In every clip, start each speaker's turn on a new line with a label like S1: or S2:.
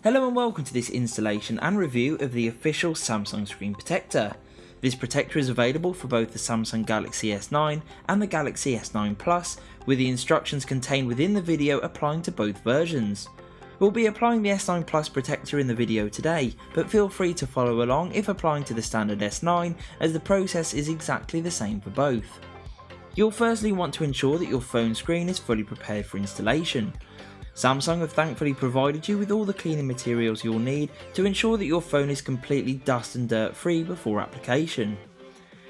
S1: Hello and welcome to this installation and review of the official Samsung screen protector. This protector is available for both the Samsung Galaxy S9 and the Galaxy S9 Plus, with the instructions contained within the video applying to both versions. We'll be applying the S9 Plus protector in the video today, but feel free to follow along if applying to the standard S9, as the process is exactly the same for both. You'll firstly want to ensure that your phone screen is fully prepared for installation. Samsung have thankfully provided you with all the cleaning materials you'll need to ensure that your phone is completely dust and dirt free before application.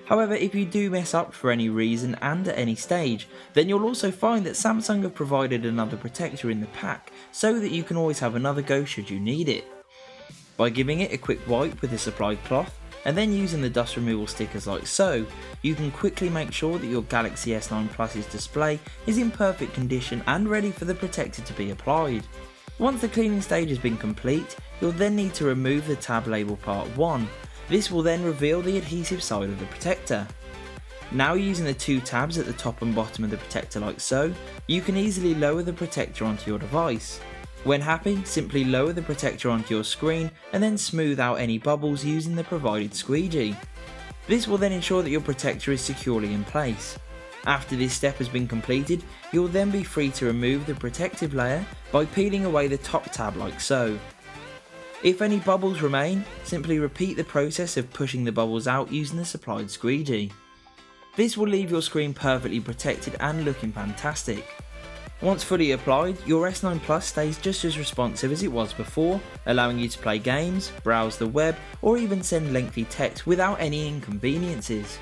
S1: However, if you do mess up for any reason and at any stage, then you'll also find that Samsung have provided another protector in the pack so that you can always have another go should you need it. By giving it a quick wipe with a supplied cloth, and then using the dust removal stickers like so, you can quickly make sure that your Galaxy S9 Plus's display is in perfect condition and ready for the protector to be applied. Once the cleaning stage has been complete, you'll then need to remove the tab label part 1. This will then reveal the adhesive side of the protector. Now, using the two tabs at the top and bottom of the protector like so, you can easily lower the protector onto your device. When happy, simply lower the protector onto your screen and then smooth out any bubbles using the provided squeegee. This will then ensure that your protector is securely in place. After this step has been completed, you'll then be free to remove the protective layer by peeling away the top tab like so. If any bubbles remain, simply repeat the process of pushing the bubbles out using the supplied squeegee. This will leave your screen perfectly protected and looking fantastic. Once fully applied, your S9 Plus stays just as responsive as it was before, allowing you to play games, browse the web, or even send lengthy text without any inconveniences.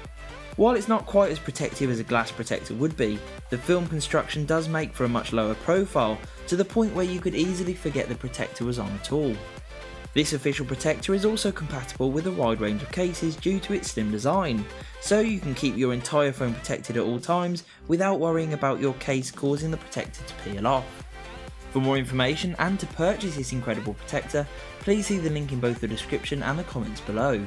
S1: While it's not quite as protective as a glass protector would be, the film construction does make for a much lower profile, to the point where you could easily forget the protector was on at all. This official protector is also compatible with a wide range of cases due to its slim design, so you can keep your entire phone protected at all times without worrying about your case causing the protector to peel off. For more information and to purchase this incredible protector, please see the link in both the description and the comments below.